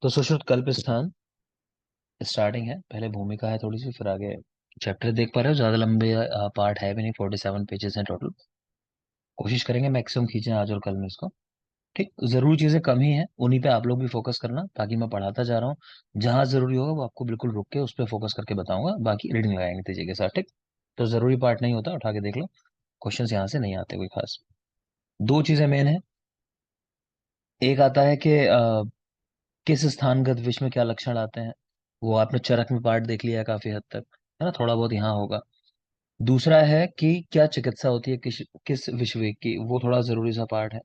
तो सुश्रुत कल्प स्थान स्टार्टिंग है, पहले भूमिका है थोड़ी सी, फिर आगे चैप्टर देख पा रहे हो। ज्यादा लंबे पार्ट है भी नहीं, 47 पेजेस हैं टोटल। कोशिश करेंगे मैक्सिमम खींचें आज और कल में इसको। ठीक, जरूरी चीजें कम ही हैं, उन्हीं पे आप लोग भी फोकस करना, ताकि मैं पढ़ाता जा रहा हूँ। जहां जरूरी होगा वो आपको बिल्कुल रुक के उस पर फोकस करके बताऊंगा, बाकी रीडिंग लगाएंगे तेजी के साथ। ठीक, तो जरूरी पार्ट नहीं होता, उठा के देख लो। क्वेश्चन यहाँ से नहीं आते कोई खास। दो चीजें मेन है। एक आता है कि किस स्थानगत विष में क्या लक्षण आते हैं। वो आपने चरक में पार्ट देख लिया है काफी हद तक, है ना, थोड़ा बहुत यहाँ होगा। दूसरा है कि क्या चिकित्सा होती है किस किस विषय की, वो थोड़ा जरूरी सा पार्ट है।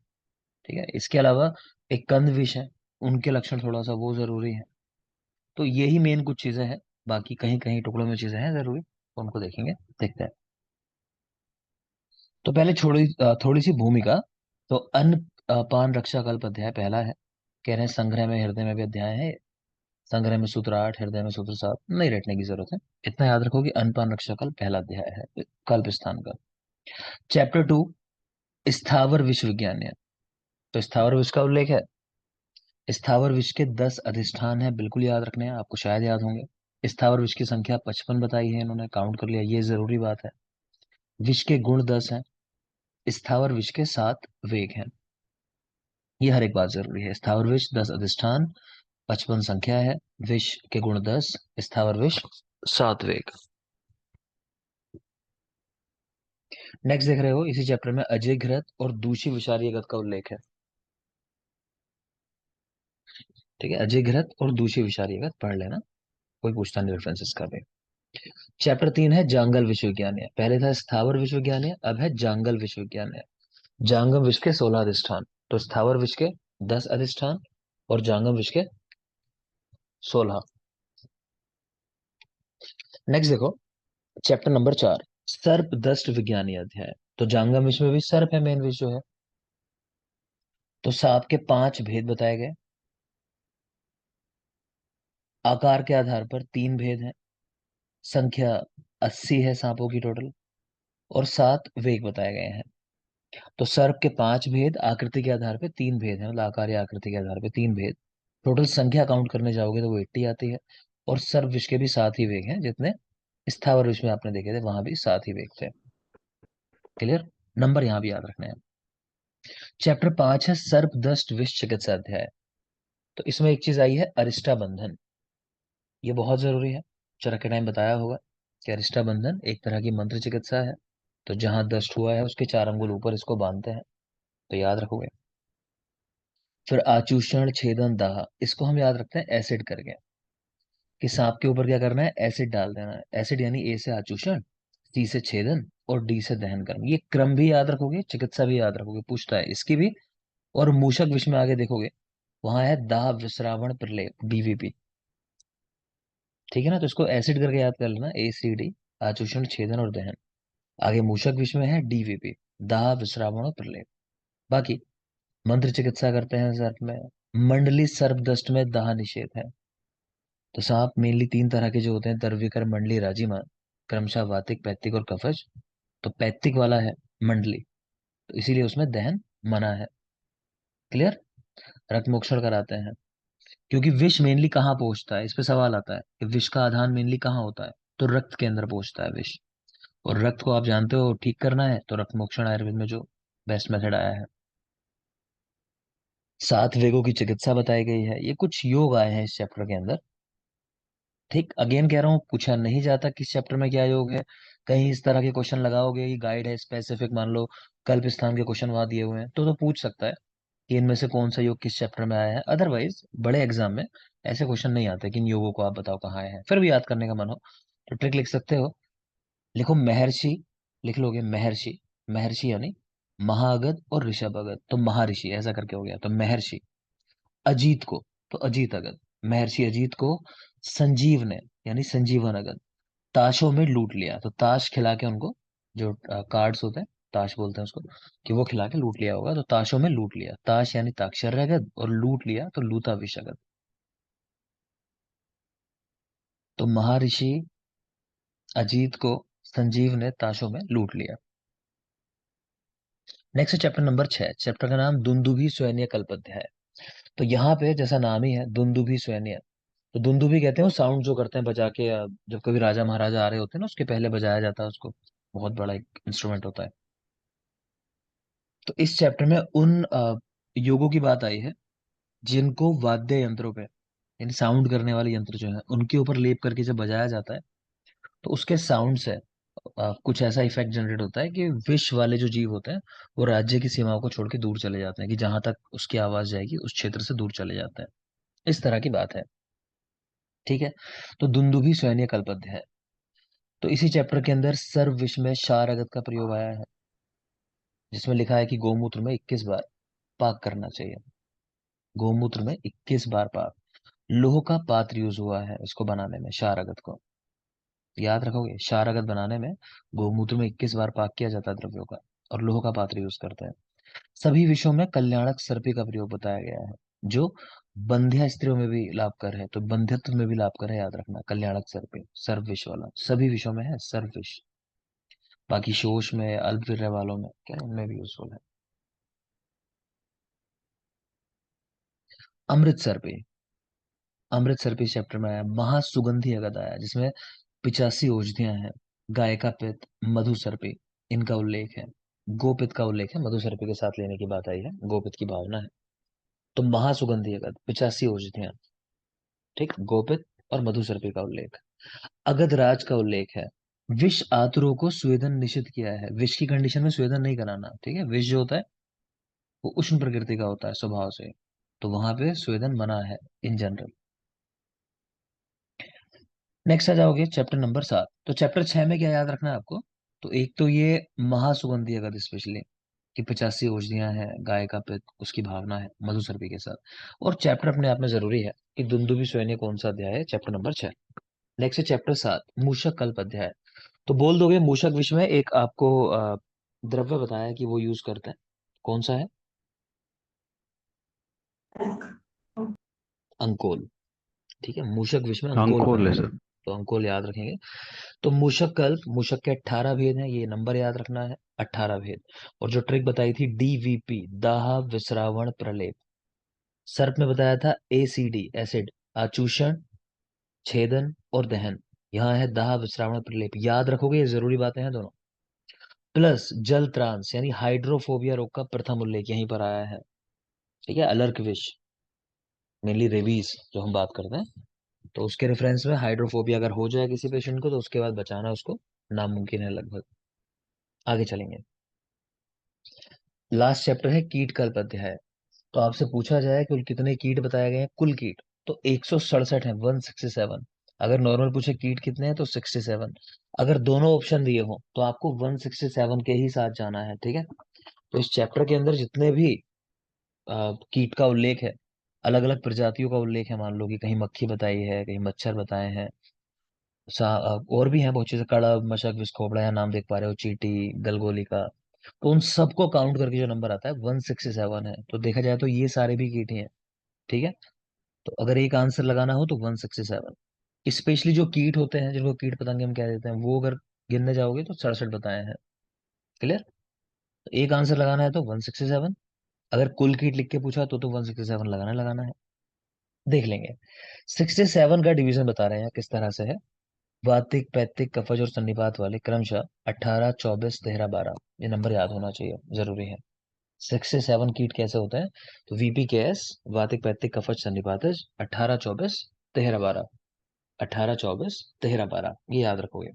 ठीक है, इसके अलावा एक कंद विष है, उनके लक्षण थोड़ा सा वो जरूरी है। तो यही मेन कुछ चीजें हैं, बाकी कहीं कहीं टुकड़ों में चीजें हैं जरूरी, तो उनको देखेंगे, देखते हैं। तो पहले थोड़ी सी भूमिका। तो अन्न पान रक्षा कल्प अध्याय पहला है। कह रहे हैं संग्रह में हृदय में भी अध्याय है। संग्रह में सूत्र 8, हृदय में सूत्र 7, नहीं रटने की जरूरत है। इतना याद रखो कि अनपान रक्षा कल्प पहला अध्याय है, कल्प स्थान का। चैप्टर 2 स्थावर विश्व विज्ञान है। तो स्थावर विश्व का उल्लेख है। स्थावर विश्व के 10 अधिष्ठान है, बिल्कुल याद रखने हैं, आपको शायद याद होंगे। स्थावर विश्व की संख्या 55 बताई है, इन्होंने काउंट कर लिया, ये जरूरी बात है। विश्व के गुण 10 हैं। स्थावर विश्व के 7 वेग हैं। ये हर एक बात जरूरी है। स्थावर विश्व 10 अधिष्ठान, 55 संख्या है, विश्व के गुण 10, स्थावर विश्व 7 वेग। नेक्स्ट देख रहे हो, इसी चैप्टर में अजय घृत और दूषी विषारी घृत का उल्लेख है। ठीक है, अजय घृत और दूषी विषारी घृत पढ़ लेना, कोई पूछता नहीं रेफरेंसेस का भी। चैप्टर 3 है जांगल विश्व विज्ञान है। पहले था स्थावर विश्व विज्ञान है, अब है जांगल विश्व विज्ञान है। जांगम विश्व के 16 अधिष्ठान। तो स्थावर विश्व के 10 अधिष्ठान और जांगम विश्व के 16। नेक्स्ट देखो, चैप्टर नंबर 4 सर्प दष्ट विज्ञानी अध्याय। तो जांगम विश्व में भी सर्प है मेन विषय जो है। तो सांप के 5 भेद बताए गए। आकार के आधार पर 3 भेद हैं। संख्या 80 है सांपों की टोटल, और 7 वेग बताए गए हैं। तो सर्प के 5 भेद, आकृति के आधार पे 3 भेद हैं, मतलब आकार या आकृति के आधार पे 3 भेद। टोटल संख्या काउंट करने जाओगे तो वो 80 आती है। और सर्प विष के भी 7 ही वेग हैं, जितने स्थावर विष में आपने देखे थे वहां भी 7 ही वेग थे। क्लियर, नंबर यहाँ भी याद रखने हैं। चैप्टर 5 है सर्प दष्ट विष चिकित्सा अध्याय। तो इसमें एक चीज आई है, अरिष्टा बंधन। ये बहुत जरूरी है, चरक के टाइम बताया होगा कि अरिष्टा बंधन एक तरह की मंत्र चिकित्सा है। तो जहां दस्त हुआ है उसके 4 अंगुल ऊपर इसको बांधते हैं, तो याद रखोगे। फिर आचूषण छेदन दाह, इसको हम याद रखते हैं एसिड करके, कि सांप के ऊपर क्या करना है, एसिड डाल देना है। एसिड यानी ए से आचूषण, सी से छेदन, और डी से दहन कर्म। ये क्रम भी याद रखोगे, चिकित्सा भी याद रखोगे, पूछता है इसकी भी। और मूषक विष में आगे देखोगे, वहां है दाह विश्रावण प्रलेप, डीवीपी। ठीक है ना, तो इसको एसिड करके याद कर लेना, ACD, आचूषण छेदन और दहन। आगे मूषक विष में है DVP, दाह विश्रावण और प्रलेप। बाकी मंत्र चिकित्सा करते हैं सर्प में। मंडली सर्प दष्ट में दाह निषेध है। तो सांप मेनली 3 तरह के जो होते हैं, दर्विकर, मंडली, राजीमान, क्रमशः वातिक, पैत्तिक और कफज। तो पैत्तिक वाला है मंडली, तो इसीलिए उसमें दहन मना है। क्लियर, रक्त मोक्षण कराते हैं। क्योंकि विष मेनली कहाँ पहुंचता है, इस पे सवाल आता है कि विष का आधान मेनली कहाँ होता है। तो रक्त के अंदर पहुंचता है विष। और रक्त को आप जानते हो ठीक करना है, तो रक्त मोक्षण आयुर्वेद में जो बेस्ट मेथड आया है। 7 वेगों की चिकित्सा बताई गई है। ये कुछ योग आए हैं इस चैप्टर के अंदर। ठीक, अगेन कह रहा हूँ, पूछा नहीं जाता किस चैप्टर में क्या योग है। कहीं इस तरह के क्वेश्चन लगाओगे, ये गाइड है स्पेसिफिक, मान लो कल्प स्थान के क्वेश्चन वहां दिए हुए हैं, तो पूछ सकता है कि इनमें से कौन सा योग किस चैप्टर में आया है। अदरवाइज बड़े एग्जाम में ऐसे क्वेश्चन नहीं आते कि इन योगों को आप बताओ कहाँ आए हैं। फिर भी याद करने का मन हो तो ट्रिक लिख सकते हो। लिखो महर्षि, लिख लोगे महर्षि। महर्षि यानी महाअगध और ऋषभ अगध, तो महर्षि ऐसा करके हो गया, तो महर्षि। अजीत को, तो अजीत अगध, महर्षि अजीत को संजीव ने, यानी संजीवन अगध, ताशों में लूट लिया। तो ताश खिला के उनको, जो कार्ड्स होते हैं, ताश बोलते हैं उसको, कि वो खिला के लूट लिया होगा। तो ताशों में लूट लिया, ताश यानी ताक्षर्यगध, और लूट लिया तो लूता विषगध। तो महर्षि अजीत को संजीव ने ताशों में लूट लिया। नेक्स्ट चैप्टर नंबर 6, चैप्टर का नाम दुंदुभि सैन्य कल्प अध्याय। तो यहाँ पे जैसा नाम ही है दुंदुभी सैन्य, तो दुंदुभी कहते हैं वो साउंड जो करते हैं बजा के, जब कभी राजा महाराजा आ रहे होते हैं ना उसके पहले बजाया जाता है उसको, बहुत बड़ा एक इंस्ट्रूमेंट होता है। तो इस चैप्टर में उन योगों की बात आई है जिनको वाद्य यंत्रों पे, यानी साउंड करने वाले यंत्र जो है उनके ऊपर लेप करके जब बजाया जाता है तो उसके साउंड से कुछ ऐसा इफेक्ट जनरेट होता है कि विष वाले जो जीव होते हैं वो राज्य की सीमाओं को छोड़ के दूर चले जाते हैं, कि जहां तक उसकी आवाज जाएगी उस क्षेत्र से दूर चले जाते हैं। इस तरह की बात है। ठीक है। तो दुंदुभी सैन्य कल्पद्य है। तो इसी चैप्टर के अंदर सर्व विष में क्षार अगत का प्रयोग आया है, जिसमें लिखा है कि गोमूत्र में 21 बार पाक करना चाहिए। गोमूत्र में 21 बार पाक। लोह का पात्र यूज हुआ है इसको बनाने में, क्षार अगत को याद रखोगे, क्षार अगत बनाने में गोमूत्र में 21 बार पाक किया जाता है द्रव्यों का, और लोह का पात्र यूज करते हैं। सभी विषयों में कल्याणक सर्पी का प्रयोग बताया गया है, जो बंध्या स्त्रियों में भी लाभकर है, तो बंध्यत्व में भी लाभकर है, याद रखना, कल्याणक सर्पी सर्व विष वाला सभी विषयों में है सर्व विष। बाकी शोष में, अल्पविरय वालों में क्या है, उनमें भी यूजफुल है। अमृतसर पे, अमृतसर पे चैप्टर में आया महासुगंधी अगद आया, जिसमें 85 औषधियां हैं। गाय का पित्त, मधुसर्पी, इनका उल्लेख है। गोपित का उल्लेख है, मधुसर्पी के साथ लेने की बात आई है, गोपित की भावना है। तो महासुगंधी अगद 85 औषधियां, ठीक, गोपित और मधुसर्पी का उल्लेख। अगध राज का उल्लेख है। विष आतुरों को स्वेदन निषिद्ध किया है, विष की कंडीशन में स्वेदन नहीं कराना, ठीक है, विष जो होता है वो उष्ण प्रकृति का होता है स्वभाव से, तो वहां पे स्वेदन मना है इन जनरल। नेक्स्ट आ जाओगे चैप्टर नंबर 7। तो चैप्टर 6 में क्या याद रखना है आपको, तो एक तो ये महासुगंधी अगध स्पेशली कि 85 औषधियां हैं, गाय का पित्त, उसकी भावना है मधुसर्पी के साथ। और चैप्टर अपने आप में जरूरी है कि दुंदुभि सैन्य कौन सा अध्याय है, चैप्टर नंबर 6। नेक्स्ट है चैप्टर 7 मूषक कल्प अध्याय। तो बोल दोगे मूषक विषय में एक आपको द्रव्य बताया कि वो यूज करते हैं, कौन सा है, अंकोल। ठीक है, मूषक विषय में अंकोल अंकुर है बनाते सर। हैं, तो अंकोल याद रखेंगे। तो मूषक कल्प, मूषक के 18 भेद हैं, ये नंबर याद रखना है, 18 भेद। और जो ट्रिक बताई थी डीवीपी, दाह विसरावण प्रलेप। सर्प में बताया था एसीडी एसिड, आचूषण, छेदन और दहन। यहाँ है दाह विसरावण प्रलेप, याद रखोगे, ये जरूरी बातें हैं दोनों। प्लस जल त्रांस यानी हाइड्रोफोबिया रोग का प्रथम उल्लेख यहीं पर आया है। ठीक है, अलर्क विष, मेनली रेबीज जो हम बात करते हैं, तो उसके रेफरेंस में हाइड्रोफोबिया अगर हो जाए किसी पेशेंट को तो उसके बाद बचाना उसको नामुमकिन है लगभग। आगे चलेंगे। लास्ट चैप्टर है कीट कल्प अध्याय। तो आपसे पूछा जाए कुल कितने कीट बताए गए हैं, कुल कीट तो 167 है, 167। अगर नॉर्मल पूछे कीट कितने हैं तो 67। अगर दोनों ऑप्शन दिए हो तो आपको 167 के ही साथ जाना है, ठीक है। तो इस चैप्टर के अंदर जितने भी कीट का उल्लेख है, अलग अलग प्रजातियों का उल्लेख है, मान लो कि कहीं मक्खी बताई है, कहीं मच्छर बताए हैं, और भी हैं बहुत चीजें, कड़व, मशक, विस्कोबड़ा, यहाँ नाम देख पा रहे हो, चींटी, गलगोली का। तो उन सबको काउंट करके जो नंबर आता है 167 है, तो देखा जाए तो ये सारे भी कीट ही हैं। ठीक है। तो अगर एक आंसर लगाना हो तो 167। स्पेशली जो कीट होते हैं जिनको कीट पतंगे हम कह देते हैं, वो अगर गिनने जाओगे तो 67 बताए हैं। क्लियर। तो एक आंसर लगाना है तो 167। अगर कुल कीट लिख के पूछा तो 167 लगाना है। देख लेंगे। 67 का डिवीजन बता रहे हैं किस तरह से है। वातिक, पैतिक, कफज और सन्निपात वाले क्रमशः 18, 24, 13, 12, ये नंबर याद होना चाहिए, जरूरी है। 67 कीट कैसे होते हैं, तो वीपी के एस, वातिक, पैतिक, कफज, सन्निपातज, 18, 24, 13, 12, 18, 24, 13, 12, ये याद रखोगे।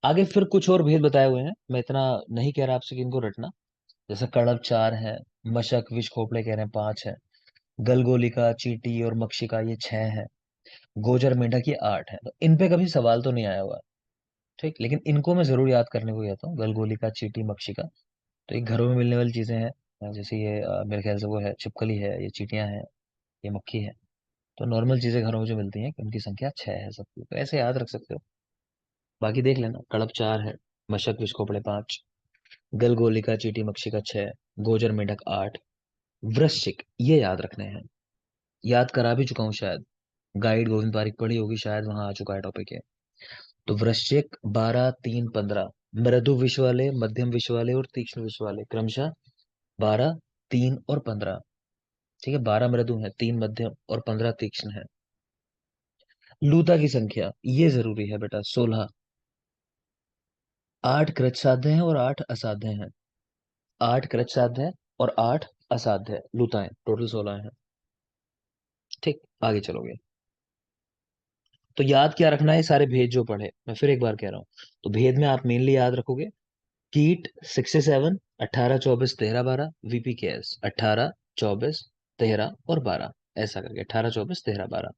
आगे फिर कुछ और भेद बताए हुए हैं, मैं इतना नहीं कह रहा आपसे कि इनको रटना। जैसे कड़ब 4 है, मशक, विष, खोपड़े कह रहे हैं 5 है, गलगोलिका, चींटी और मक्षिका ये 6 है, गोजर, मेंढक ये 8 है। तो इन पे कभी सवाल तो नहीं आया हुआ, ठीक, लेकिन इनको मैं जरूर याद करने को कहता हूँ, गलगोलिका, चींटी, मक्षिका। तो ये घरों में मिलने वाली चीजें हैं, जैसे ये मेरे ख्याल से वो है छिपकली है, ये चींटियां हैं, ये मक्खी है। तो नॉर्मल चीजें घरों में जो मिलती हैं उनकी संख्या 6 है सबकी, तो ऐसे याद रख सकते हो। बाकी देख लेना, कड़प 4 है, मशक, विस्कोपड़े 5, गलगोलिका, चींटी, मक्षिका 6, गोजर, मेंढक 8, वृश्चिक ये याद रखने हैं। याद करा भी चुका हूँ शायद, गाइड गोविंद पारिक पढ़ी होगी शायद, वहां आ चुका है टॉपिक है। तो वृश्चिक 12, 3, 15, मृदु विष वाले, मध्यम विष वाले और तीक्ष्ण विष वाले क्रमशः 12, 3 और 15। ठीक है, 12 मृदु है, 3 मध्यम और 15 तीक्ष्ण है। लूता की संख्या ये जरूरी है बेटा, 16। 8 कृत साध्य हैं और 8 असाध्य हैं। 8 कृत साध्य है और 8 असाध्य लूताएं, टोटल 16 है। ठीक, आगे चलोगे। तो याद क्या रखना है, सारे भेद जो पढ़े, मैं फिर एक बार कह रहा हूँ। तो भेद में आप मेनली याद रखोगे कीट 67, 18, 24, 13, 12, वीपीकेएस 18, 24, 13 और 12, ऐसा करके 18, 24, 13, 12।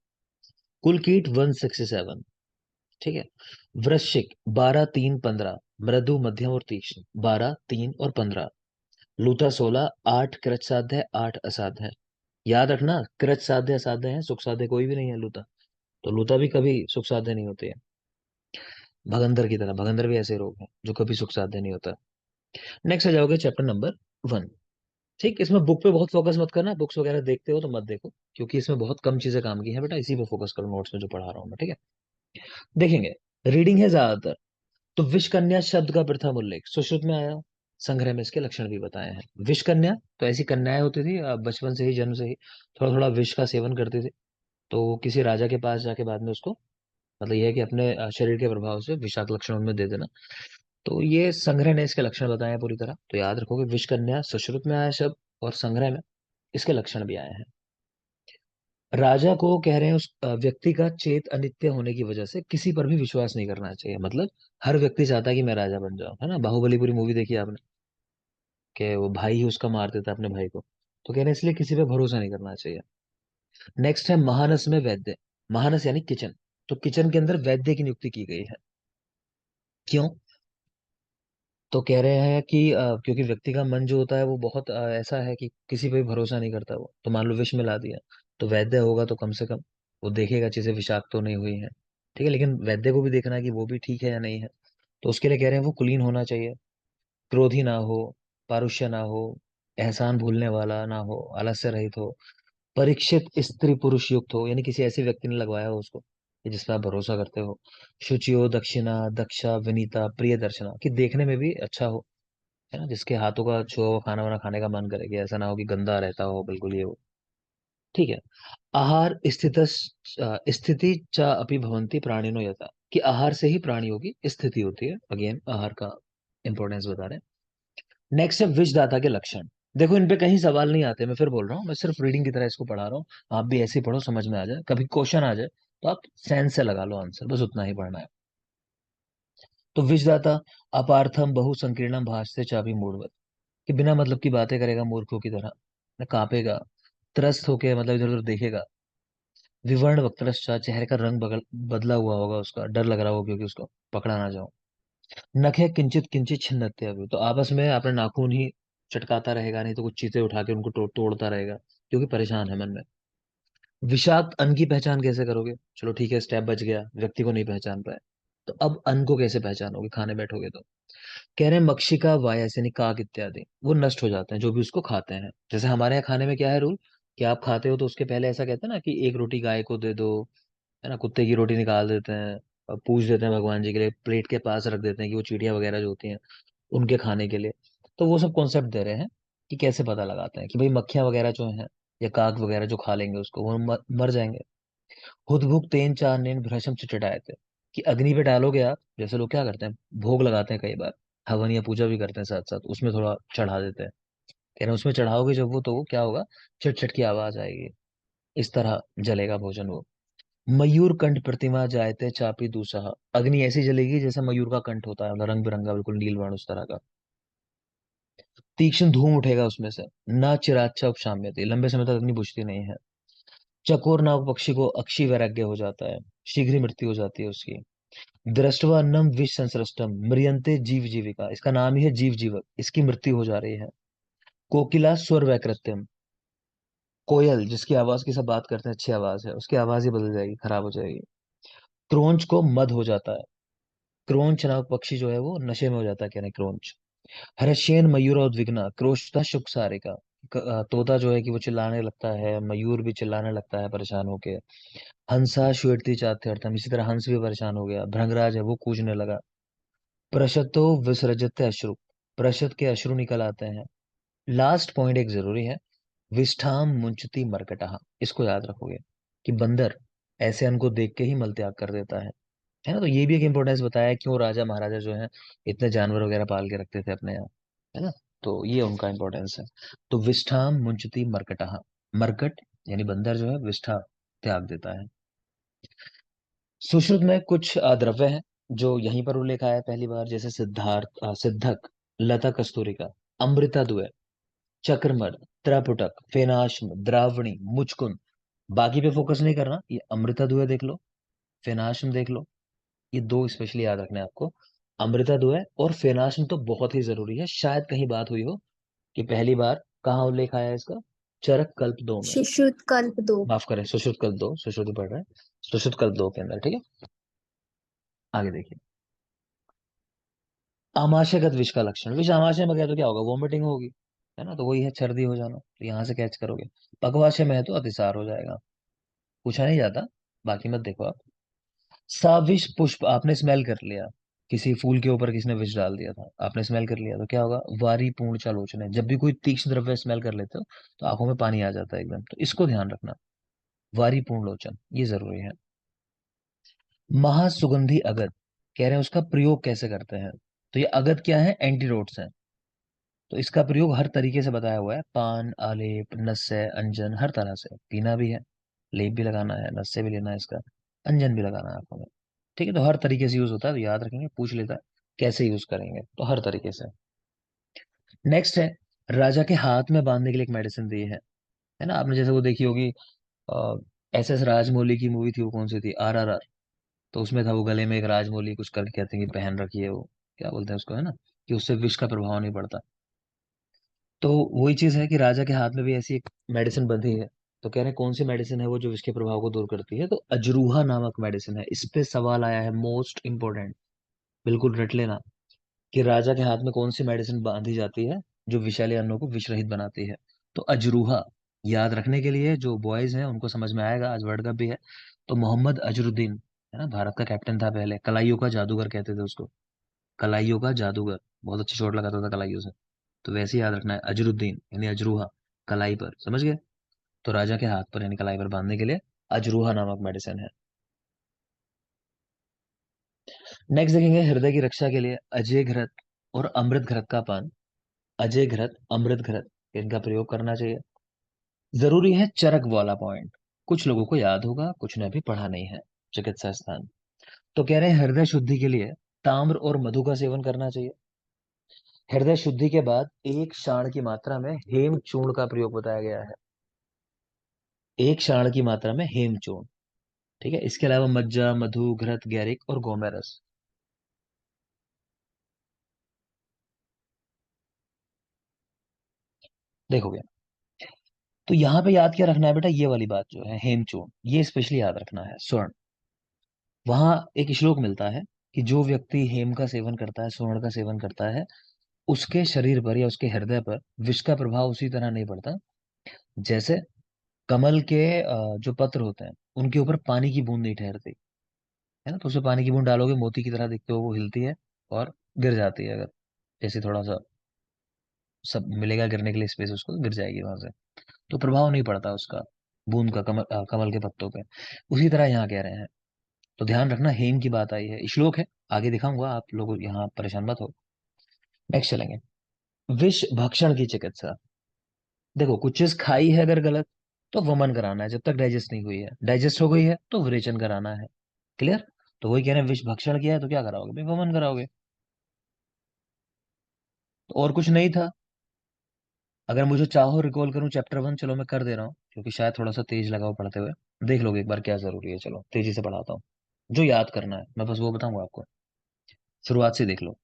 कुल कीट 167। ठीक है। वृश्चिक 12, 3, 15, मृदु मध्यम और तीक्ष्ण 12, 3 और 15। लूथा 16, 8 कृत साध्य है, 8 असाध्य है। याद रखना, कृत साध्य असाध्य है, सुख साध्य कोई भी नहीं है लूथा। तो लूथा भी कभी सुख साध्य नहीं होते हैं, भगंदर की तरह। भगंदर भी ऐसे रोग है जो कभी सुख साध्य नहीं होता। नेक्स्ट आ जाओगे चैप्टर नंबर 1। ठीक, इसमें बुक पे बहुत फोकस मत करना, बुक्स वगैरह देखते हो तो मत देखो, क्योंकि इसमें बहुत कम चीजें काम की है बेटा, इसी पे फोकस करो, नोट्स में जो पढ़ा रहा हूँ मैं। ठीक है, देखेंगे। रीडिंग है ज्यादातर। तो विष कन्या शब्द का प्रथम उल्लेख सुश्रुत में आया, संग्रह में इसके लक्षण भी बताए हैं। विष कन्या, तो ऐसी कन्याएं होती थी बचपन से ही, जन्म से ही थोड़ा थोड़ा विष का सेवन करती थी। तो वो किसी राजा के पास जाके बाद में उसको, मतलब ये है कि अपने शरीर के प्रभाव से विषाक्त लक्षण उनमें दे देना। तो ये संग्रह ने इसके लक्षण बताए हैं पूरी तरह। तो याद रखोगे विष कन्या सुश्रुत में आया शब्द, और संग्रह में इसके लक्षण भी आए हैं। राजा को कह रहे हैं उस व्यक्ति का चेत अनित्य होने की वजह से किसी पर भी विश्वास नहीं करना चाहिए। मतलब हर व्यक्ति चाहता है कि मैं राजा बन जाऊं, है ना। बाहुबली पूरी मूवी देखी आपने, कि वो भाई ही उसका मार देता है अपने भाई को। तो कह रहे हैं इसलिए किसी पे भरोसा नहीं करना चाहिए। नेक्स्ट है महानस में वैद्य। महानस यानी किचन। तो किचन के अंदर वैद्य की नियुक्ति की गई है। क्यों? तो कह रहे हैं कि क्योंकि व्यक्ति का मन जो होता है वो बहुत ऐसा है कि किसी पे भी भरोसा नहीं करता वो। तो मान लो विष मिला दिया, तो वैद्य होगा तो कम से कम वो देखेगा चीजें विषाक्त तो नहीं हुई है। ठीक है, लेकिन वैद्य को भी देखना है कि वो भी ठीक है या नहीं है। तो उसके लिए कह रहे हैं वो कुलीन होना चाहिए, क्रोधी ना हो, पारुष्य ना हो, एहसान भूलने वाला ना हो, आलस्य रहित हो, परीक्षित स्त्री पुरुष युक्त हो, यानी किसी ऐसे व्यक्ति ने लगवाया हो उसको कि जिस पर आप भरोसा करते हो। शुचियो, दक्षिणा, दक्षा, विनीता, प्रिय दर्शना, कि देखने में भी अच्छा हो, है ना, जिसके हाथों का छुआ हुआ खाना वाना खाने का मन करे, कि ऐसा ना हो कि गंदा रहता हो बिल्कुल ये वो। ठीक है। आहार स्थिति च अपि भवन्ति प्राणिनो यथा, कि आहार से ही प्राणियों की स्थिति होती है। अगेन आहार का इंपॉर्टेंस बता रहे हैं। नेक्स्ट है विषदाता के लक्षण। देखो इन पे कहीं सवाल नहीं आते, मैं फिर बोल रहा हूँ, मैं सिर्फ रीडिंग की तरह इसको पढ़ा रहा हूँ। आप भी ऐसे ही पढ़ो, समझ में आ जाए, कभी क्वेश्चन आ जाए तो आप सेंस से लगा लो आंसर, बस उतना ही पढ़ना है। तो विषदाता अपार्थम बहु संकीर्णम भाषते चापि मूढ़वत, कि बिना मतलब की बातें करेगा मूर्खों की तरह, न कांपेगा, त्रस्त होके मतलब इधर उधर देखेगा। विवर्ण वक्त्रश्चा, चेहरे का रंग बदला हुआ होगा, उसका डर लग रहा होगा क्योंकि उसको पकड़ा ना जाओ। नखे किंचित किंचित छिन्नते अभी, तो आपस में अपने नाखून ही चटकाता रहेगा, नहीं तो कुछ चीजें उठा के उनको तोड़ता रहेगा क्योंकि परेशान है मन में। विषाक्त अन्न की पहचान कैसे करोगे? चलो ठीक है, स्टेप बच गया, व्यक्ति को नहीं पहचान पाए। तो अब अन्न को कैसे पहचानोगे खाने बैठोगे तो? कह रहे हैं मक्षिका, वायस यानी काक इत्यादि वो नष्ट हो जाते हैं जो भी उसको खाते हैं। जैसे हमारे यहाँ खाने में क्या है रूल, कि आप खाते हो तो उसके पहले ऐसा कहते हैं ना कि एक रोटी गाय को दे दो, है ना, कुत्ते की रोटी निकाल देते हैं और पूछ देते हैं भगवान जी के लिए, प्लेट के पास रख देते हैं कि वो चींटियां वगैरह जो होती हैं उनके खाने के लिए। तो वो सब कॉन्सेप्ट दे रहे हैं कि कैसे पता लगाते हैं कि भाई मक्खियां वगैरह जो हैं या काग वगैरह जो खा लेंगे उसको वो मर जाएंगे। हुदभुक तेन चानेन भ्रशम चिटटाए थे, कि अग्नि पे डालोगे आप, जैसे लोग क्या करते हैं, भोग लगाते हैं कई बार, हवन या पूजा भी करते हैं साथ साथ, उसमें थोड़ा चढ़ा देते हैं। कह रहे हैं उसमें चढ़ाओगे जब वो, तो वो क्या होगा, चिट चिट की आवाज आएगी, इस तरह जलेगा भोजन वो। मयूर कंठ प्रतिमा जायते चापी दूसरा, अग्नि ऐसी जलेगी जैसे मयूर का कंठ होता है, मतलब रंग बिरंगा बिल्कुल नीलवर्ण उस तरह का। तीक्ष्ण धूम उठेगा उसमें से। न चिराच्चा उपशाम्यते, लंबे समय तक अग्नि बुझती नहीं है। चकोर नाग पक्षी को अक्षी वैराग्य हो जाता है, शीघ्र ही मृत्यु हो जाती है उसकी। दृष्टवा अन्नम विष संसृष्टम म्रियंते जीव जीविका, इसका नाम ही है जीव जीवक, इसकी मृत्यु हो जा रही है। कोकिला स्वर वैकृत्यम, कोयल जिसकी आवाज की सब बात करते हैं, अच्छी आवाज है, उसकी आवाज ही बदल जाएगी, खराब हो जाएगी। क्रोंच को मद हो जाता है, क्रोंच नाग पक्षी जो है वो नशे में हो जाता है, कहने क्रोंच। हर्षेन मयूर उद्विग्ना क्रोशता शुक सारिका, तोता जो है कि वो चिल्लाने लगता है, मयूर भी चिल्लाने लगता है परेशान होके। हंसा श्वेती चात्यर्थम, इसी तरह हंस भी परेशान हो गया, भृंगराज है वो कूजने लगा। प्रशतो विसर्जते अश्रु, प्रशत के अश्रु निकल आते हैं। लास्ट पॉइंट एक जरूरी है, विष्ठाम मुंचती मरकटहा, इसको याद रखोगे कि बंदर ऐसे अन्न को देख के ही मल त्याग कर देता है ना। तो ये भी एक इंपॉर्टेंस बताया है, क्यों राजा महाराजा जो है इतने जानवर वगैरह पाल के रखते थे अपने यहाँ, है ना। तो ये उनका इंपॉर्टेंस है। तो विष्ठाम मुंचती मरकटहा, मरकट यानी बंदर जो है विष्ठा त्याग देता है। सुश्रुत में कुछ द्रव्य हैं जो यहीं पर उल्लेख आया है पहली बार, जैसे सिद्धार्थ, सिद्धक, लता कस्तूरिका, अमृता दुए, चक्रमर्द, त्रपुटक, फेनाश्म, द्रावणी, मुचकुंद। बाकी पे फोकस नहीं करना, ये अमृता दुए देख लो, फेनाश्म देख लो, ये दो स्पेशली याद रखना है आपको। अमृता दुए और फेनाश्म तो बहुत ही जरूरी है, शायद कहीं बात हुई हो कि पहली बार कहाँ उल्लेख आया है इसका, चरक कल्प 2 में। सुश्रुत कल्प दो। माफ करें, सुश्रुत कल्प 2, सुश्रुत ही पढ़ रहे हैं, सुश्रुत कल्प 2 के अंदर, ठीक है। आगे देखिए, आमाशयगत विष का लक्षण, विष आमाशय में गया तो क्या होगा, वोमिटिंग होगी, है ना, तो वही है सर्दी हो जाना, तो यहाँ से कैच करोगे। पकवाशय में है तो अतिसार हो जाएगा, पूछा नहीं जाता, बाकी मत देखो आप। साविष पुष्प, आपने स्मेल कर लिया, किसी फूल के ऊपर किसी ने विष डाल दिया था, आपने स्मेल कर लिया, तो क्या होगा, वारी पूर्ण चालोचन है, जब भी कोई तीक्ष्ण द्रव्य स्मेल कर लेते हो तो आंखों में पानी आ जाता है एकदम, तो इसको ध्यान रखना, वारी पूर्ण लोचन, ये जरूरी है। महासुगंधी अगध, कह रहे हैं उसका प्रयोग कैसे करते हैं, तो ये अगध क्या है, एंटीडोट्स हैं, तो इसका प्रयोग हर तरीके से बताया हुआ है, पान, आलेप, नस्य, अंजन, हर तरह से पीना भी है, लेप भी लगाना है, नस्य भी लेना है इसका, अंजन भी लगाना है आंखों में, ठीक है। तो हर तरीके से यूज होता है, तो याद रखेंगे, पूछ लेता है कैसे यूज करेंगे, तो हर तरीके से। नेक्स्ट है, राजा के हाथ में बांधने के लिए एक मेडिसिन दी है ना, आपने जैसे वो देखी होगी, एस एस राजमौली की मूवी थी, वो कौन सी थी, RRR, तो उसमें था वो गले में एक राजमौली कुछ करके कहते हैं कि पहन रखी है, वो क्या बोलते हैं उसको, है ना, कि उससे विष का प्रभाव नहीं पड़ता। तो वही चीज है कि राजा के हाथ में भी ऐसी एक मेडिसिन बंधी है, तो कह रहे हैं कौन सी मेडिसिन है वो जो इसके प्रभाव को दूर करती है, तो अजरूहा नामक मेडिसिन है, इस पे सवाल आया है, मोस्ट इंपोर्टेंट, बिल्कुल रट लेना, कि राजा के हाथ में कौन सी मेडिसिन बांधी जाती है जो विषैले अन्नों को विष रहित बनाती है, तो अजरूहा। याद रखने के लिए जो बॉयज हैं उनको समझ में आएगा, आज वर्ल्ड कप भी है, तो मोहम्मद अजरुद्दीन, है ना, भारत का कैप्टन था पहले, कलाइयों का जादूगर कहते थे उसको, कलाइयों का जादूगर, बहुत अच्छी शॉट लगाता था कलाइयों से, तो वैसे ही याद रखना है, अजरुद्दीन यानी अजरूहा, कलाई पर, समझ गए। तो राजा के हाथ पर यानी कलाई पर बांधने के लिए अजरूहा नामक मेडिसिन है। नेक्स्ट देखेंगे, हृदय की रक्षा के लिए अजय घृत और अमृत घृत का पान, अजय घृत, अमृत घृत, इनका प्रयोग करना चाहिए। जरूरी है चरक वाला पॉइंट, कुछ लोगों को याद होगा, कुछ ने अभी पढ़ा नहीं है, चिकित्सा स्थान। तो कह रहे हैं हृदय शुद्धि के लिए ताम्र और मधु का सेवन करना चाहिए। हृदय शुद्धि के बाद 1 शाण की मात्रा में हेम चूर्ण का प्रयोग बताया गया है, 1 शाण की मात्रा में हेम चूर्ण, ठीक है। इसके अलावा मज्जा, मधु, घृत, गैरिक और गोमेरस, देखोगे। तो यहाँ पे याद क्या रखना है बेटा, ये वाली बात जो है हेमचूर्ण, ये स्पेशली याद रखना है, स्वर्ण। वहां एक श्लोक मिलता है कि जो व्यक्ति हेम का सेवन करता है, स्वर्ण का सेवन करता है, उसके शरीर पर या उसके हृदय पर विष का प्रभाव उसी तरह नहीं पड़ता, जैसे कमल के जो पत्र होते हैं उनके ऊपर पानी की बूंद नहीं ठहरती, है ना, तो उसमें पानी की बूंद डालोगे मोती की तरह दिखते हो, वो हिलती है और गिर जाती है, अगर जैसे थोड़ा सा सब मिलेगा गिरने के लिए स्पेस, उसको गिर जाएगी वहां से, तो प्रभाव नहीं पड़ता उसका, बूंद का कमल के पत्तों पे। उसी तरह यहाँ कह रहे हैं, तो ध्यान रखना, हेम की बात आई है, श्लोक है, आगे दिखाऊंगा, आप लोग यहाँ परेशान मत हो। नेक्स्ट चलेंगे, विष भक्षण की चिकित्सा। देखो कुछ चीज खाई है अगर गलत, तो वमन कराना है, जब तक डाइजेस्ट नहीं हुई है, डाइजेस्ट हो गई है तो विरेचन कराना है, क्लियर। तो वही कह रहे हैं, विष भक्षण किया है तो क्या कराओगे भाई, वमन कराओगे, तो और कुछ नहीं था। अगर मुझे चाहो रिकॉल करूं चैप्टर 1, चलो मैं कर दे रहा हूँ, क्योंकि शायद थोड़ा सा तेज लगा हो पढ़ते हुए, देख लोगे एक बार क्या जरूरी है, चलो तेजी से पढ़ाता हूँ, जो याद करना है मैं बस वो बताऊंगा आपको, शुरुआत से देख लो।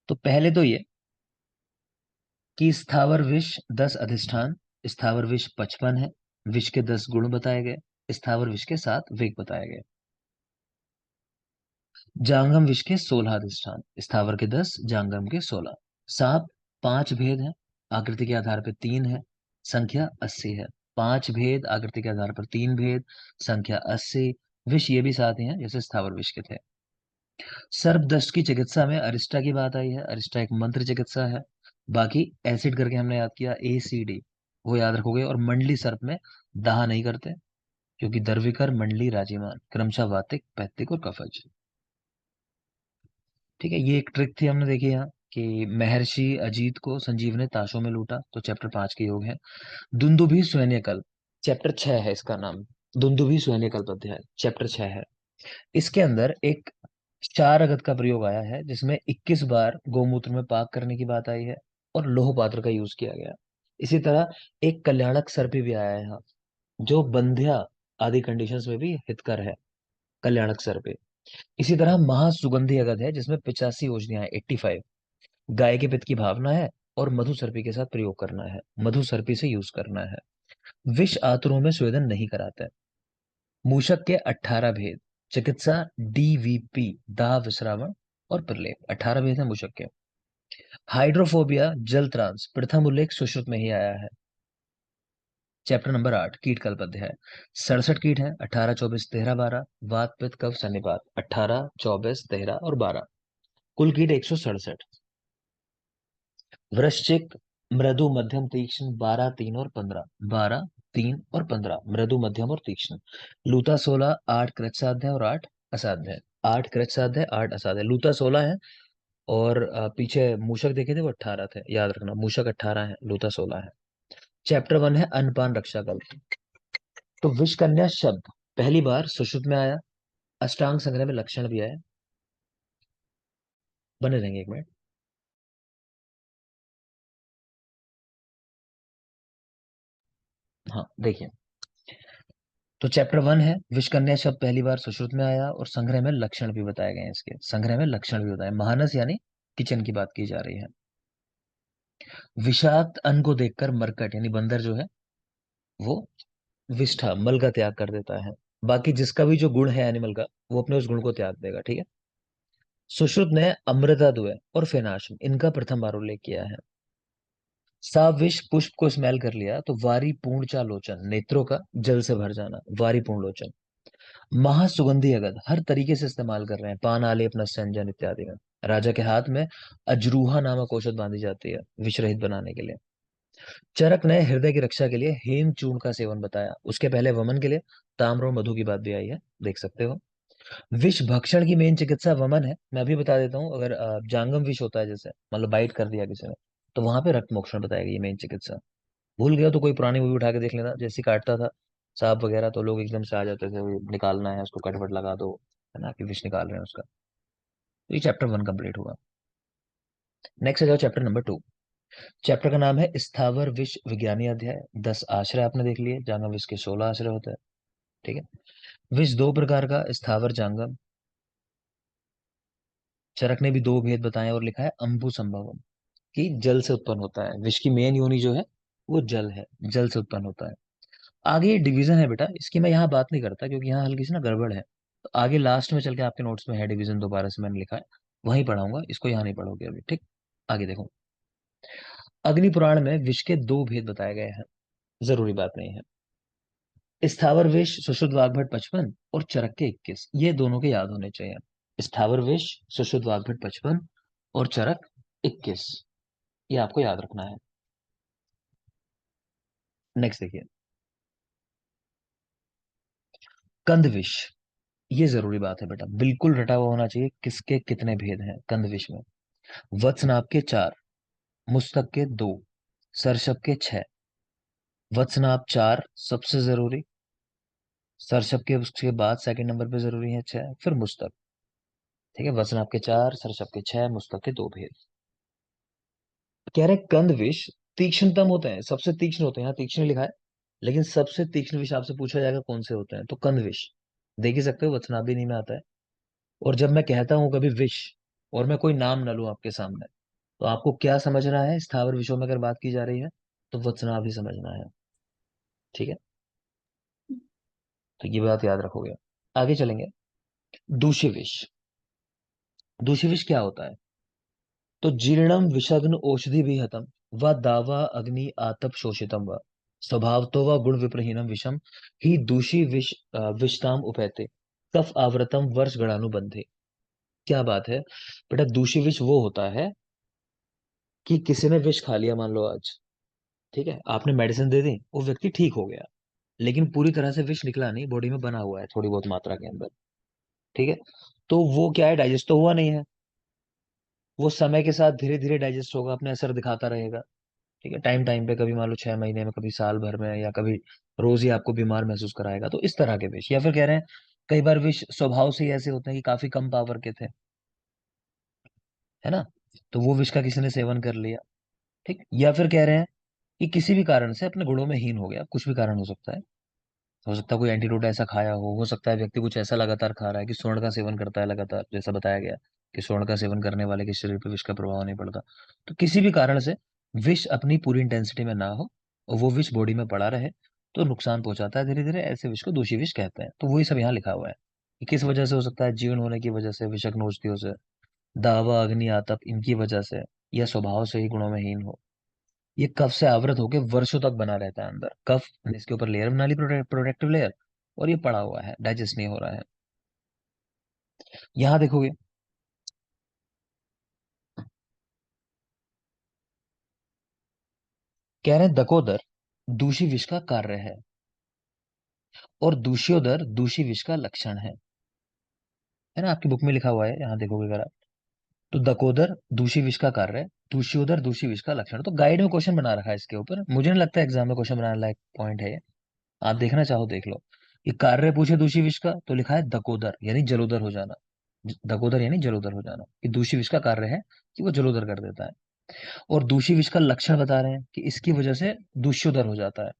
तो पहले तो ये कि स्थावर विष 10 अधिष्ठान, स्थावर विष 55 है, विष के 10 गुण बताए गए, स्थावर विष के 7 वेग बताए गए। जांगम विष के 16 अधिष्ठान, स्थावर के 10, जांगम के 16। सांप 5 भेद है, आकृति के आधार पर 3 है, संख्या 80 है। 5 भेद, आकृति के आधार पर 3 भेद, संख्या 80, विष ये भी 7 ही हैं जैसे स्थावर विष के थे। सर्पदंश की चिकित्सा में अरिस्टा की बात आई है, अरिस्टा एक मंत्र चिकित्सा है। बाकी एसिड करके हमने याद किया, ACD, वो याद रखोगे। और मंडली सर्प में दाह नहीं करते, क्योंकि दर्विकर, मंडली, राजीमान क्रमशः वातिक, पैतिक और कफज। ठीक है, ये एक ट्रिक थी हमने देखी यहाँ कि महर्षि अजीत को संजीव ने ताशों में लूटा, तो चैप्टर 5 के योग है। दुंदुभि स्वैन्यकल्प, चैप्टर 6 है इसका नाम। दुंदुभि स्वैन्यकल्प अध्याय चैप्टर 6 है। इसके अंदर एक चार अगत का प्रयोग आया है, जिसमें 21 बार गोमूत्र में पाक करने की बात आई है और लोह पात्र का यूज किया गया। इसी तरह एक कल्याणक सर्पी भी आया है यहाँ, जो बंध्या आदि कंडीशंस में भी हितकर है, कल्याणक सर्पे। इसी तरह महासुगंधी अगद है, जिसमें 85 योजनाएं 85, गाय के पित्त की भावना है और मधु सर्पी के साथ प्रयोग करना है, मधु सर्पी से यूज करना है। विष आतुरों में स्वेदन नहीं कराता है। मूषक के 18 भेद, चिकित्सा, डीवीपी, दाह, विश्रावण और प्रलेप, 18 भेद है मूषक के। हाइड्रोफोबिया, जल त्रांस, प्रथम उल्लेख सुश्रुत में ही आया है। चैप्टर नंबर 8 कीट कल्प अध्याय। 67 कीट हैं, 18, 24, 13, 12। वात, पित्त, कफ, सन्निपात, 18, 24, 13 और 12। कुल कीट 167। वृश्चिक, मृदु, मध्यम, तीक्ष्ण, 12, 3 और 15। 12, 3 और 15 मृदु, मध्यम और तीक्ष्ण। लूता 16, 8 कृत साध्य और 8 असाध्य। 8 कृत साध्य, 8 असाध्य। लूता 16 है और पीछे मूषक देखे थे वो 18 थे, याद रखना, मूषक 18 है, लूता 16 है। चैप्टर 1 है अन्नपान रक्षा कल्प। तो विषकन्या शब्द पहली बार सुश्रुत में आया, अष्टांग संग्रह में लक्षण भी आया। बने रहेंगे एक मिनट। हाँ देखिए, तो चैप्टर 1 है, विषकन्या शब्द पहली बार सुश्रुत में आया और संग्रह में लक्षण भी बताए गए हैं। इसके संग्रह में लक्षण भी बताए, महानस यानी किचन की बात की जा रही है। विषाक्त अन्न को देखकर मरकट यानी बंदर जो है वो विष्ठा मल का त्याग कर देता है। बाकी जिसका भी जो गुण है एनिमल का, वो अपने उस गुण को त्याग देगा। ठीक है। सुश्रुत ने अमृता द्वय और फेनाश इनका प्रथम बार उल्लेख किया है। सा विष पुष्प को स्मेल कर लिया तो वारी पूर्ण चा लोचन, नेत्रों का जल से भर जाना, वारी पूर्ण लोचन। महासुगंधी अगद हर तरीके से इस्तेमाल कर रहे हैं, पान, आलेप, नस्यंजन इत्यादि में। राजा के हाथ में अजरूहा नामक औषध बांधी जाती है विष रहित बनाने के लिए। चरक ने हृदय की रक्षा के लिए हेम चूर्ण का सेवन बताया, उसके पहले वमन के लिए ताम्र और मधु की बात भी आई है, देख सकते हो। विष भक्षण की मेन चिकित्सा वमन है, मैं अभी बता देता हूँ। अगर जांगम विष होता है, जैसे मतलब बाइट कर दिया किसी ने, तो वहां पे रक्त मोक्षण बताएगी ये मेन चिकित्सा। भूल गया तो कोई पुरानी मूवी उठा के देख लेना, जैसे काटता था सांप वगैरह तो लोग एकदम से आ जाते थे, वो निकालना है उसको, कटवट लगा दो, है ना, कि विष निकाल रहे हैं उसका। तो ये चैप्टर 1 कंप्लीट हुआ। नेक्स्ट आ जाओ चैप्टर नंबर 2। चैप्टर का नाम है स्थावर विष विज्ञानी अध्याय। 10 आश्रय आपने देख लिए, जांगम विष के 16 आश्रय होते हैं। ठीक है। विष दो प्रकार का, स्थावर, जांगम। चरक ने भी दो भेद बताए और लिखा है अंबु संभवम, कि जल से उत्पन्न होता है। विष की मेन योनि जो है वो जल है, जल से उत्पन्न होता है। आगे ये डिवीजन है बेटा, इसकी मैं यहाँ बात नहीं करता क्योंकि यहाँ हल्की सी ना गड़बड़ है। तो आगे लास्ट में चल के आपके नोट्स में है डिवीजन, दोबारा से मैंने लिखा है, वहीं पढ़ाऊंगा, इसको यहाँ नहीं पढ़ोगे अभी। ठीक। आगे देखो, अग्नि पुराण में विष के दो भेद बताए गए हैं, जरूरी बात नहीं है। स्थावर विष सुश्रुत वाग्भट 55 और चरक के 21, ये दोनों के याद होने चाहिए। स्थावर विष सुश्रुत वाग्भट 55 और चरक 21, ये आपको याद रखना है। नेक्स्ट देखिए, कंद विष, ये जरूरी बात है बेटा, बिल्कुल रटा हुआ होना चाहिए किसके कितने भेद हैं कंद विष में। वत्सनाभ के 4, मुस्तक के 2, सरसप के 6। वत्सनाभ 4 सबसे जरूरी, सरसप के उसके बाद सेकंड नंबर पे जरूरी है 6, फिर मुस्तक। ठीक है, वत्सनाभ के 4, सरसप के 6, मुस्तक के 2 भेद। कह रहे कंद विष तीक्ष्णतम होते हैं, सबसे तीक्ष्ण होते हैं, यहाँ तीक्ष्ण लिखा है, लेकिन सबसे तीक्ष्ण विष आपसे पूछा जाएगा कौन से होते हैं, तो कंद विष। देख ही सकते हो वत्सनाभ नहीं में आता है। और जब मैं कहता हूं कभी विष और मैं कोई नाम न लूं आपके सामने, तो आपको क्या समझना है, स्थावर विषयों में अगर बात की जा रही है तो वत्सनाभ ही समझना है। ठीक है, तो ये बात याद रखोगे। आगे चलेंगे। दूषी विष, दूषी विष क्या होता है, तो जीर्णम विषग्न औषधि भी हतम व दावा अग्नि आतप शोषितम व स्वभावतो व गुण विप्रहीनम विषम ही दूषी विषताम उपैते कफ आवृतम वर्ष गणानुबंधे। क्या बात है बेटा, दूषी विष वो होता है कि किसी ने विष खा लिया मान लो आज, ठीक है, आपने मेडिसिन दे दी, वो व्यक्ति ठीक हो गया, लेकिन पूरी तरह से विष निकला नहीं, बॉडी में बना हुआ है थोड़ी बहुत मात्रा के अंदर। ठीक है, तो वो क्या है, डाइजेस्ट तो हुआ नहीं है। वो समय के साथ धीरे धीरे डाइजेस्ट होगा, अपने असर दिखाता रहेगा। ठीक है, टाइम टाइम पे, कभी मान लो 6 महीने में, कभी साल भर में, या कभी रोज ही आपको बीमार महसूस कराएगा। तो इस तरह के विष, या फिर कह रहे हैं कई बार विष स्वभाव से ही ऐसे होते हैं कि काफी कम पावर के थे, है ना, तो वो विष का किसी ने सेवन कर लिया। ठीक, या फिर कह रहे हैं कि किसी भी कारण से अपने गुणों में हीन हो गया, कुछ भी कारण हो सकता है। हो सकता है कोई एंटीडोट ऐसा खाया हो सकता है व्यक्ति कुछ ऐसा लगातार खा रहा है कि स्वर्ण का सेवन करता है लगातार, जैसा बताया गया कि स्वर्ण का सेवन करने वाले के शरीर पर विष का प्रभाव नहीं पड़ता। तो किसी भी कारण से विष अपनी पूरी इंटेंसिटी में ना हो और वो विष बॉडी में पड़ा रहे, तो नुकसान पहुंचाता है धीरे धीरे, ऐसे विष को दूषी विष कहते हैं। तो वही सब यहाँ लिखा हुआ है कि किस वजह से हो सकता है, जीर्ण होने की वजह से, विषक औषधियों से, दावा, अग्नि, आतप, इनकी वजह से, या स्वभाव से ही गुणों में हीन हो। ये कफ से आवृत होकर वर्षों तक बना रहता है अंदर, कफ इसके ऊपर लेयर बना ली, प्रोटेक्टिव लेयर, और ये पड़ा हुआ है, डाइजेस्ट नहीं हो रहा है। यहां देखोगे, कह रहे हैं दकोदर दूषी विष का कार्य है, और दूष्योदर दूषी विष का लक्षण है ना, आपकी बुक में लिखा हुआ है, यहाँ देखोगे अगर आप। तो दकोदर दूषी विष का कार्य है, दूष्योदर दूषी विष का लक्षण। तो गाइड में क्वेश्चन बना रखा है इसके ऊपर, मुझे नहीं लगता एग्जाम में क्वेश्चन बनाने लायक पॉइंट है ये। आप देखना चाहो देख लो। ये कार्य पूछे दूषी विष का, तो लिखा है दकोदर यानी जलोदर हो जाना। दकोदर यानी जलोदर हो जाना, कि दूषी विष का कार्य है कि वो जलोदर कर देता है। और दूषी विष का लक्षण बता रहे हैं कि इसकी वजह से दूष्योदर हो जाता है।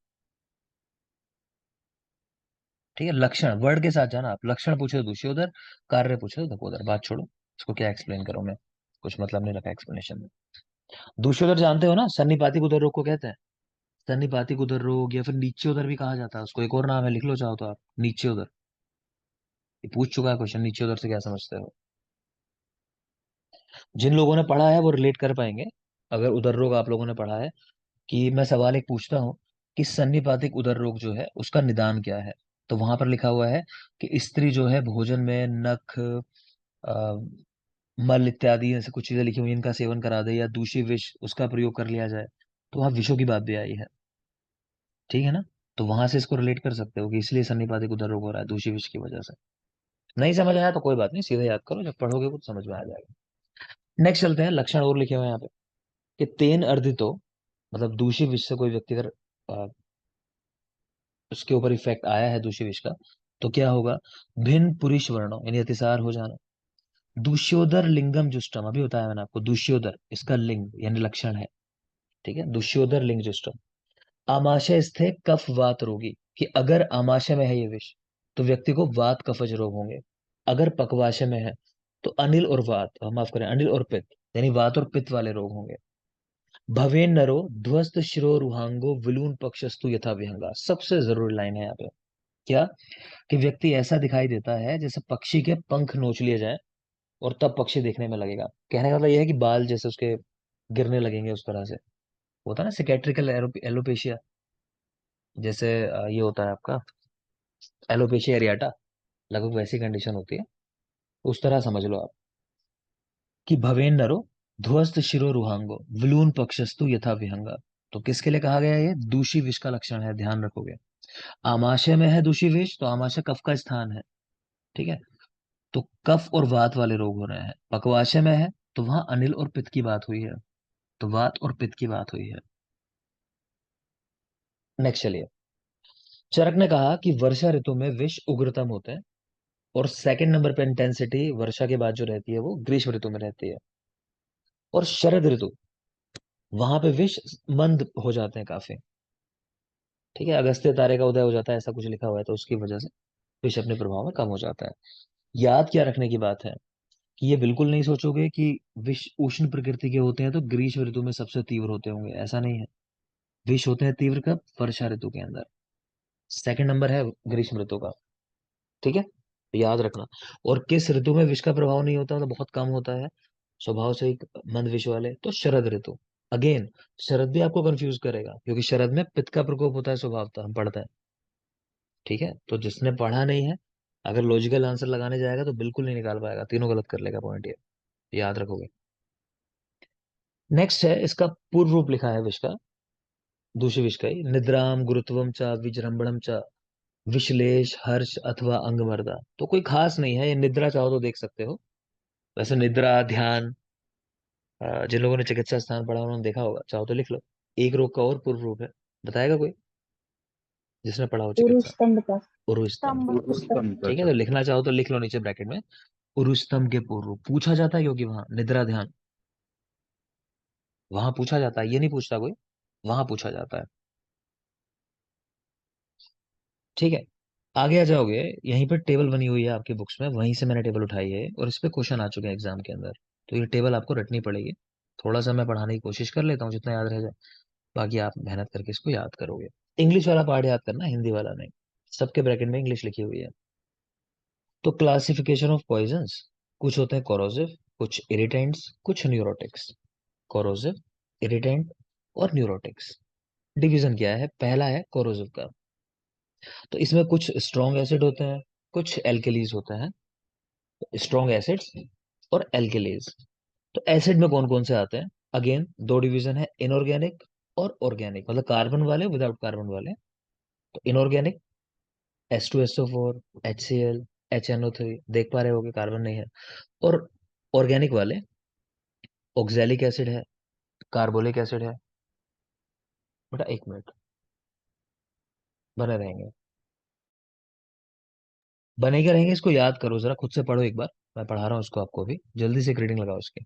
ठीक है, लक्षण वर्ड के साथ जाना, आप लक्षण पूछे तो दूष्योदर, कार्य पूछे तो दकोदर। बात छोड़ो, इसको क्या एक्सप्लेन करूं मैं, कुछ मतलब नहीं रखा एक्सप्लेनेशन में। दूष्योदर जानते हो ना, सन्निपातिक उदर रोग को कहते हैं। सन्निपातिक उदर रोग, या फिर नीचे उदर भी कहा जाता है उसको, एक और नाम है, लिख लो चाहो तो आप, नीचे उदर। ये पूछ चुका है क्वेश्चन, नीचे उदर से क्या समझते हो। जिन लोगों ने पढ़ा है वो रिलेट कर पाएंगे। अगर उदर रोग आप लोगों ने पढ़ा है, कि मैं सवाल एक पूछता हूँ कि सन्निपातिक उदर रोग जो है उसका निदान क्या है, तो वहां पर लिखा हुआ है कि स्त्री जो है भोजन में नख, अ, मल इत्यादि ऐसे कुछ चीजें लिखी हुई हैं, इनका सेवन करा दे, या दूषित विष उसका प्रयोग कर लिया जाए। तो वहां विषों की बात भी आई है। ठीक है ना, तो वहां से इसको रिलेट कर सकते हो कि इसलिए सन्निपातिक उदर रोग हो रहा है दूषित विष की वजह से। नहीं समझ आया तो कोई बात नहीं, सीधे याद करो, जब पढ़ोगे कुछ समझ में आ जाएगा। नेक्स्ट चलते हैं, लक्षण और लिखे हुए हैं यहाँ पे कि तेन अर्धितो, मतलब दूषित विष से कोई व्यक्ति अगर उसके ऊपर इफेक्ट आया है दूषित विष का, तो क्या होगा, भिन्न पुरुष वर्णों यानी अतिसार हो जाना। दुष्योदर लिंगम जुष्टम, अभी बताया मैंने आपको, दुष्योदर इसका लिंग यानी लक्षण है। ठीक है, दुष्योदर लिंग जुष्टम। आमाशय स्थे कफ वात रोगी, कि अगर आमाशय में है ये विष, तो व्यक्ति को वात कफज रोग होंगे। अगर पकवाशय में है, तो अनिल और वात, माफ करें, अनिल और पित्त, यानी वात और पित्त वाले रोग होंगे। भवेन नरो ध्वस्त शिरो रुहांगो विलून पक्षस्तु यथा विहंगा, सबसे जरूरी लाइन है यहाँ पे। क्या, कि व्यक्ति ऐसा दिखाई देता है जैसे पक्षी के पंख नोच लिए जाए, और तब पक्षी देखने में लगेगा। कहने का मतलब यह है कि बाल जैसे उसके गिरने लगेंगे, उस तरह से होता है ना सिकेट्रिकल एलोपेशिया, जैसे ये होता है आपका एलोपेशिया एरियाटा, लगभग वैसी कंडीशन होती है। उस तरह समझ लो आप, कि भवेन नरो ध्वस्त शिरो रुहांगो विलून पक्षस्तु यथा विहंगा। तो किसके लिए कहा गया है ये, दूषी विष का लक्षण है, ध्यान रखोगे। आमाशय में है दूषी विष, तो आमाशय कफ का स्थान है। ठीक है, तो कफ और वात वाले रोग हो रहे हैं। पकवाशय में है, तो वहां अनिल और पित्त की बात हुई है, तो वात और पित्त की बात हुई है। नेक्स्ट चलिए, चरक ने कहा कि वर्षा ऋतु में विष उग्रतम होते हैं, और सेकंड नंबर पे इंटेंसिटी वर्षा के बाद जो रहती है वो ग्रीष्म ऋतु में रहती है। और शरद ऋतु, वहां पे विष मंद हो जाते हैं काफी। ठीक है, अगस्त्य तारे का उदय हो जाता है, ऐसा कुछ लिखा हुआ है, तो उसकी वजह से विष अपने प्रभाव में कम हो जाता है। याद क्या रखने की बात है, कि ये बिल्कुल नहीं सोचोगे कि विष उष्ण प्रकृति के होते हैं तो ग्रीष्म ऋतु में सबसे तीव्र होते होंगे, ऐसा नहीं है। विष होते हैं तीव्र कब, वर्षा ऋतु के अंदर। सेकंड नंबर है ग्रीष्म ऋतु का। ठीक है, तो याद रखना। और किस ऋतु में विष का प्रभाव नहीं होता, मतलब बहुत कम होता है, स्वभाव से ही मंद विष वाले, तो शरद ऋतु। अगेन, शरद भी आपको कंफ्यूज करेगा, क्योंकि शरद में पित्त का प्रकोप होता है, स्वभावतः हम पढ़ते हैं। ठीक है, तो जिसने पढ़ा नहीं है, अगर लॉजिकल आंसर लगाने जाएगा तो बिल्कुल नहीं निकाल पाएगा, तीनों गलत कर लेगा पॉइंट ये, याद रखोगे। नेक्स्ट है, इसका पूर्व रूप लिखा है विष का, दूसरी विष का ही, निद्राम गुरुत्वम च विजृंभणम च विश्लेष हर्ष अथवा अंगमर्दा। तो कोई खास नहीं है, ये निद्रा चाहो तो देख सकते हो। वैसे निद्रा ध्यान, जिन लोगों ने चिकित्सा स्थान पढ़ा उन्होंने देखा होगा, चाहो तो लिख लो। एक रोग का और पूर्व रूप है, बताएगा कोई जिसने पढ़ा हो पुरुष चिकित्सा? स्तंभ का। उरुस्तम। स्तंभ का ठीक है, तो सर। लिखना चाहो तो लिख लो नीचे ब्रैकेट में, उरुस्तम के पूर्व रूप पूछा जाता है, क्योंकि वहां निद्रा ध्यान वहां पूछा जाता है, ये नहीं पूछता कोई, वहां पूछा जाता है। ठीक है, आगे आ जाओगे, यहीं पर टेबल बनी हुई है आपकी बुक्स में, वहीं से मैंने टेबल उठाई है और इस पे क्वेश्चन आ चुके हैं एग्जाम के अंदर। तो ये टेबल आपको रटनी पड़ेगी। थोड़ा सा मैं पढ़ाने की कोशिश कर लेता हूँ जितना याद रह जाए, बाकी आप मेहनत करके इसको याद करोगे। इंग्लिश वाला पार्ट याद करना, हिंदी वाला नहीं। सबके ब्रैकेट में इंग्लिश लिखी हुई है। तो क्लासिफिकेशन ऑफ पॉइजन्स, कुछ होते हैं कोरोसिव, कुछ इरिटेंट्स, कुछ न्यूरोटिक्स। कोरोसिव, इरिटेंट और न्यूरोटिक्स। डिवीजन क्या है? पहला है कोरोसिव का। तो इसमें कुछ स्ट्रॉन्ग एसिड होते हैं, कुछ एल्केलीज होते हैं। स्ट्रॉन्ग एसिड्स और एल्केलीज। तो एसिड में कौन कौन से आते हैं? अगेन दो डिवीजन है, इनऑर्गेनिक और ऑर्गेनिक, मतलब कार्बन वाले विदाउट कार्बन वाले। तो इनऑर्गेनिक H2SO4, HCl, HNO3, देख पा रहे होगे कार्बन नहीं है। और ऑर्गेनिक वाले ऑक्जेलिक एसिड है, कार्बोलिक एसिड है। बेटा एक मिनट, बने रहेंगे, बनेगा रहेंगे, इसको याद करो जरा, खुद से पढ़ो एक बार। मैं पढ़ा रहा हूँ इसको आपको भी, जल्दी से एक रीडिंग लगाओ इसकी।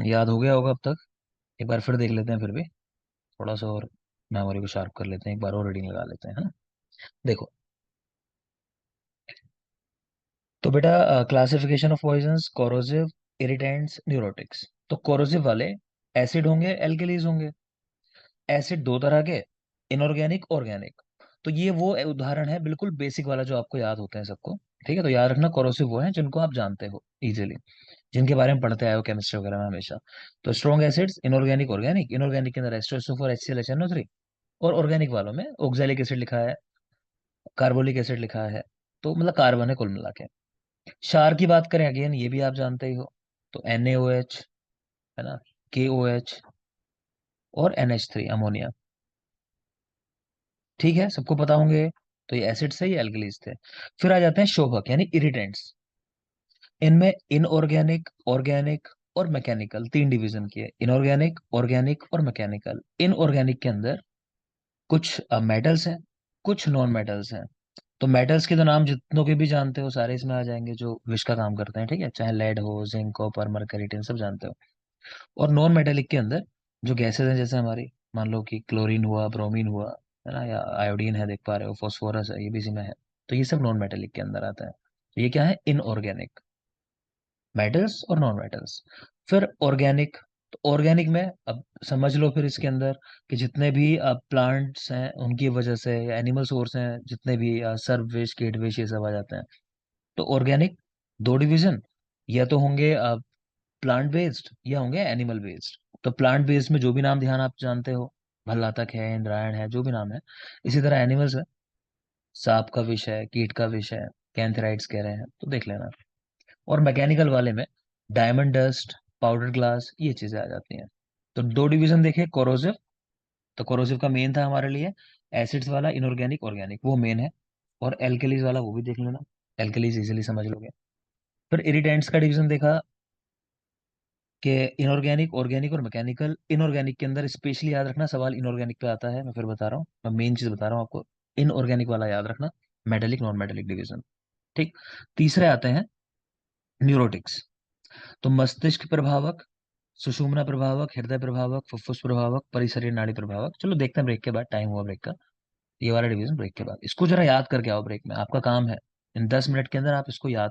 याद हो गया होगा अब तक। एक बार फिर देख लेते हैं फिर भी, थोड़ा सा और मेमोरी को शार्प कर लेते हैं, एक बार और रीडिंग लगा लेते हैं, है ना। देखो, तो बेटा classification of poisons, corrosive, irritants, neurotics. तो कोरोसिव वाले एसिड होंगे, एल्केलीज होंगे। एसिड दो तरह के, इनऑर्गेनिक, ऑर्गेनिक। तो ये वो उदाहरण है बिल्कुल बेसिक वाला जो आपको याद होते हैं सबको। ठीक है, तो याद रखना कोरोसिव वो है जिनको आप जानते हो इजीली, जिनके बारे में पढ़ते आए हो केमिस्ट्री वगैरह में हमेशा। तो strong acids, inorganic, organic. Inorganic के अंदर H2SO4, HCl, HNO3। और ऑर्गेनिक वालों में ऑक्सैलिक एसिड लिखा है, कार्बोलिक एसिड लिखा है। तो मतलब कार्बन है कुल मिला के। क्षार की बात करें, अगेन ये भी आप जानते ही हो। तो NaOH, है ना, KOH और NH3 अमोनिया। ठीक है, सबको पता होंगे। तो ये एसिड से ही एल्कलीज थे। फिर आ जाते हैं शोभक यानी इरिटेंट्स। इनमें इनऑर्गेनिक, ऑर्गेनिक और मैकेनिकल तीन डिवीजन किए, इनऑर्गेनिक, ऑर्गेनिक और मैकेनिकल। इनऑर्गेनिक के अंदर कुछ मेटल्स हैं, कुछ नॉन मेटल्स हैं। तो मेटल्स के तो नाम जितनों के भी जानते हो सारे इसमें आ जाएंगे जो विष का काम करते हैं, ठीक है, चाहे लेड हो, जिंक, कॉपर, मरकरी, टिन, सब जानते हो। और नॉन मेटेलिक के अंदर जो गैसेज हैं, जैसे हमारी मान लो कि क्लोरीन हुआ, ब्रोमीन हुआ, है ना, या आयोडीन है, देख पा रहे हो, फॉस्फोरस है, ये भी इसी में है। तो ये सब नॉन मेटेलिक के अंदर आता है। तो ये क्या है? इनऑर्गेनिक, मेटल्स और नॉन मेटल्स। फिर ऑर्गेनिक। तो ऑर्गेनिक में अब समझ लो फिर इसके अंदर कि जितने भी प्लांट्स हैं उनकी वजह से, या एनिमल सोर्स हैं जितने भी, सर्व वेस्ट, कीट वेस्ट, ये सब आ जाते हैं। तो ऑर्गेनिक दो डिवीजन, या तो होंगे प्लांट बेस्ड या होंगे एनिमल बेस्ड। तो प्लांट बेस्ड में जो भी नाम ध्यान आप जानते हो, भल्लातक है, इंद्रायण है, जो भी नाम है। इसी तरह एनिमल्स है, सांप का विष है, कीट का विष है, कैंथराइड्स कह रहे हैं, तो देख लेना। और मैकेनिकल वाले में डायमंड डस्ट, पाउडर ग्लास, ये चीजें आ जाती हैं। तो दो डिवीजन देखे, कोरोसिव, तो कोरोसिव का मेन था हमारे लिए एसिड्स वाला, इनऑर्गेनिक, ऑर्गेनिक, वो मेन है। और एल्केलीज वाला वो भी देख लेना, एल्केलीज इजीली समझ लोगे। फिर इरिटेंट्स का डिवीजन देखा कि इनऑर्गेनिक, ऑर्गेनिक और मैकेनिकल। इनऑर्गेनिक के अंदर स्पेशली याद रखना, सवाल इनऑर्गेनिक पे आता है, मैं फिर बता रहा हूँ, मैं मेन चीज बता रहा हूँ आपको। इनऑर्गेनिक वाला याद रखना, मेटेलिक नॉन मेटेलिक डिवीजन। ठीक। तीसरे आते हैं न्यूरोटिक्स। तो मस्तिष्क प्रभावक, सुषुम्ना प्रभावक, हृदय प्रभावक, फुफ्फुस प्रभावक, परिशरीर नाड़ी प्रभावक। चलो देखते हैं ब्रेक के बाद, टाइम हुआ ब्रेक का, ये वाला डिवीजन ब्रेक के बाद। इसको जरा याद करके आओ, ब्रेक में आपका काम है इन 10 मिनट के अंदर आप इसको याद